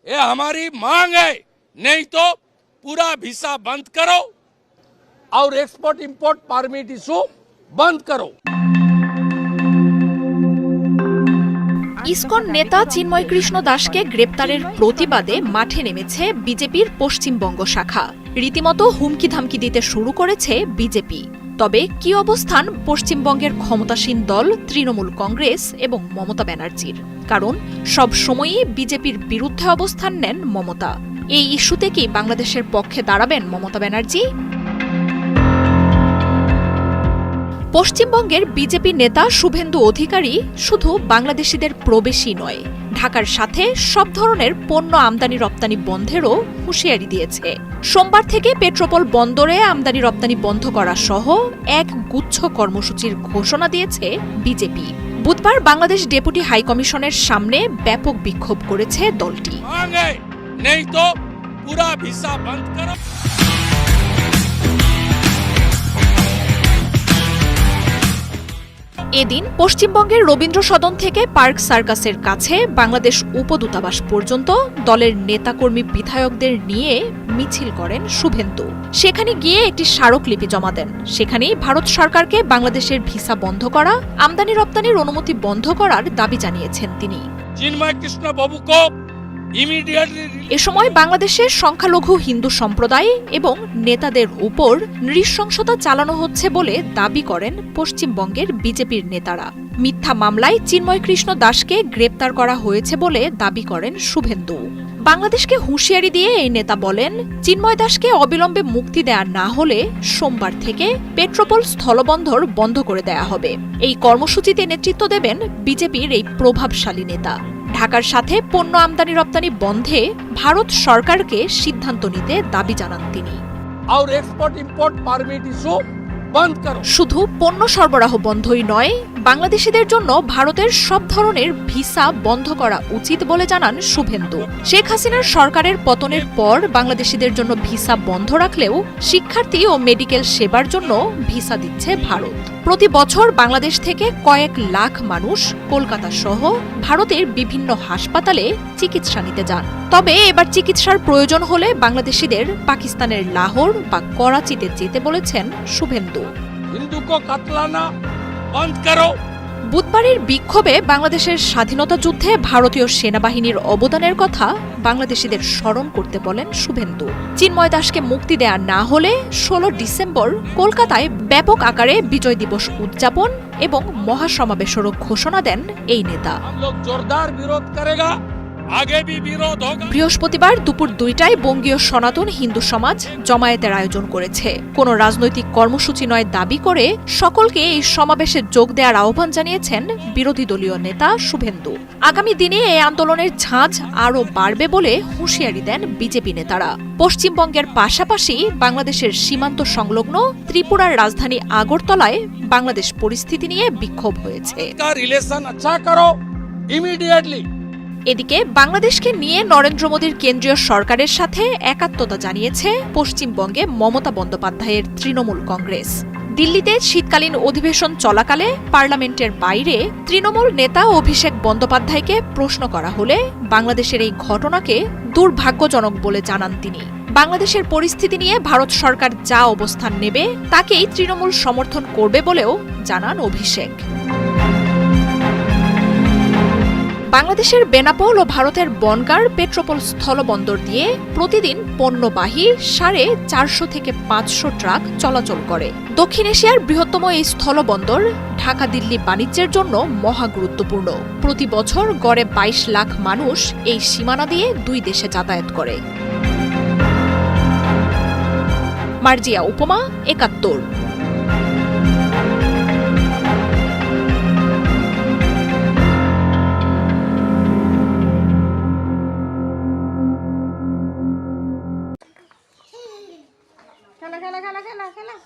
ये हमारी मांग है, नहीं तो पूरा वीसा बंद करो और एक्सपोर्ट इंपोर्ट परमिट इशू बंद करो। ইসকন নেতা চিন্ময় কৃষ্ণ দাসকে গ্রেপ্তারের প্রতিবাদে মাঠে নেমেছে বিজেপির পশ্চিমবঙ্গ শাখা। রীতিমতো হুমকি ধামকি দিতে শুরু করেছে বিজেপি। তবে কি অবস্থান পশ্চিমবঙ্গের ক্ষমতাসীন দল তৃণমূল কংগ্রেস এবং মমতা ব্যানার্জির? কারণ সব সময়ই বিজেপির বিরুদ্ধে অবস্থান নেন মমতা। এই ইস্যুতে কি বাংলাদেশের পক্ষে দাঁড়াবেন মমতা ব্যানার্জি? পশ্চিমবঙ্গের বিজেপি নেতা শুভেন্দু অধিকারী শুধু বাংলাদেশিদের প্রবেশই নয়, ঢাকার সাথে সব ধরনের পণ্য আমদানি রপ্তানি বন্ধেরও হুঁশিয়ারি দিয়েছে। সোমবার থেকে পেট্রোপোল বন্দরে আমদানি রপ্তানি বন্ধ করা সহ এক গুচ্ছ কর্মসূচির ঘোষণা দিয়েছে বিজেপি। বুধবার বাংলাদেশ ডেপুটি হাইকমিশনের সামনে ব্যাপক বিক্ষোভ করেছে দলটি। এদিন পশ্চিমবঙ্গের রবীন্দ্র সদন থেকে পার্ক সার্কাসের কাছে বাংলাদেশ উপদূতাবাস পর্যন্ত দলের নেতাকর্মী বিধায়কদের নিয়ে মিছিল করেন শুভেন্দু। সেখানে গিয়ে একটি স্মারকলিপি জমা দেন। সেখানেই ভারত সরকারকে বাংলাদেশের ভিসা বন্ধ করা, আমদানি রপ্তানির অনুমতি বন্ধ করার দাবি জানিয়েছেন তিনি। চিন্ময় কৃষ্ণ বাবুকে এ সময় বাংলাদেশের সংখ্যালঘু হিন্দু সম্প্রদায় এবং নেতাদের উপর নৃশংসতা চালানো হচ্ছে বলে দাবি করেন পশ্চিমবঙ্গের বিজেপির নেতারা। মিথ্যা মামলায় চিন্ময় কৃষ্ণ দাসকে গ্রেপ্তার করা হয়েছে বলে দাবি করেন শুভেন্দু। বাংলাদেশকে হুঁশিয়ারি দিয়ে এই নেতা বলেন, চিন্ময় দাসকে অবিলম্বে মুক্তি দেয়া না হলে সোমবার থেকে পেট্রোপোল স্থলবন্দর বন্ধ করে দেয়া হবে। এই কর্মসূচিতে নেতৃত্ব দেবেন বিজেপির এই প্রভাবশালী নেতা। ঢাকার সাথে পণ্য আমদানি রপ্তানি বন্ধে ভারত সরকারকে সিদ্ধান্ত নিতে দাবি জানান তিনি। শুধু পণ্য সরবরাহ বন্ধই নয়, বাংলাদেশিদের জন্য ভারতের সব ধরনের ভিসা বন্ধ করা উচিত বলে জানান শুভেন্দু। শেখ হাসিনার সরকারের পতনের পর বাংলাদেশিদের জন্য ভিসা বন্ধ রাখলেও শিক্ষার্থী ও মেডিকেল সেবার জন্য ভিসা দিচ্ছে ভারত। প্রতি বছর বাংলাদেশ থেকে কয়েক লাখ মানুষ কলকাতা সহ ভারতের বিভিন্ন হাসপাতালে চিকিৎসা নিতে যান। তবে এবার চিকিৎসার প্রয়োজন হলে বাংলাদেশিদের পাকিস্তানের লাহোর বা করাচিতে যেতে বলেছেন শুভেন্দু। বুধবারের বিক্ষোভে বাংলাদেশের স্বাধীনতা যুদ্ধে ভারতীয় সেনাবাহিনীর অবদানের কথা বাংলাদেশিদের স্মরণ করতে বলেন শুভেন্দু। চিন্ময় দাসকে মুক্তি দেয়া না হলে 16 ডিসেম্বর কলকাতায় ব্যাপক আকারে বিজয় দিবস উদযাপন এবং মহাসমাবেশেরও ঘোষণা দেন এই নেতা। বৃহস্পতিবার দুপুর 2টায় বঙ্গীয় সনাতন হিন্দু সমাজ জমায়েতের আয়োজন করেছে। কোন রাজনৈতিক কর্মসূচি নয় দাবি করে সকলকে এই সমাবেশে যোগ দেওয়ার আহ্বান জানিয়েছেন বিরোধী দলীয় নেতা শুভেন্দু। আগামী দিনে এই আন্দোলনের ঝাঁজ আরও বাড়বে বলে হুঁশিয়ারি দেন বিজেপি নেতারা। পশ্চিমবঙ্গের পাশাপাশি বাংলাদেশের সীমান্ত সংলগ্ন ত্রিপুরার রাজধানী আগরতলায় বাংলাদেশ পরিস্থিতি নিয়ে বিক্ষোভ হয়েছে। এদিকে বাংলাদেশকে নিয়ে নরেন্দ্র মোদীর কেন্দ্রীয় সরকারের সাথে একাত্মতা জানিয়েছে পশ্চিমবঙ্গে মমতা বন্দ্যোপাধ্যায়ের তৃণমূল কংগ্রেস। দিল্লিতে শীতকালীন অধিবেশন চলাকালে পার্লামেন্টের বাইরে তৃণমূল নেতা অভিষেক বন্দ্যোপাধ্যায়কে প্রশ্ন করা হলে বাংলাদেশের এই ঘটনাকে দুর্ভাগ্যজনক বলে জানান তিনি। বাংলাদেশের পরিস্থিতি নিয়ে ভারত সরকার যা অবস্থান নেবে তাকেই তৃণমূল সমর্থন করবে বলেও জানান অভিষেক। বাংলাদেশের বেনাপোল ও ভারতের বনগাঁর পেট্রোপোল স্থলবন্দর দিয়ে প্রতিদিন পণ্যবাহী 450 থেকে 500 ট্রাক চলাচল করে। দক্ষিণ এশিয়ার বৃহত্তম এই স্থলবন্দর ঢাকা দিল্লি বাণিজ্যের জন্য মহা গুরুত্বপূর্ণ। প্রতি বছর গড়ে 22 লাখ মানুষ এই সীমানা দিয়ে দুই দেশে যাতায়াত করে। মার্জিয়া উপমা, 71। খেলা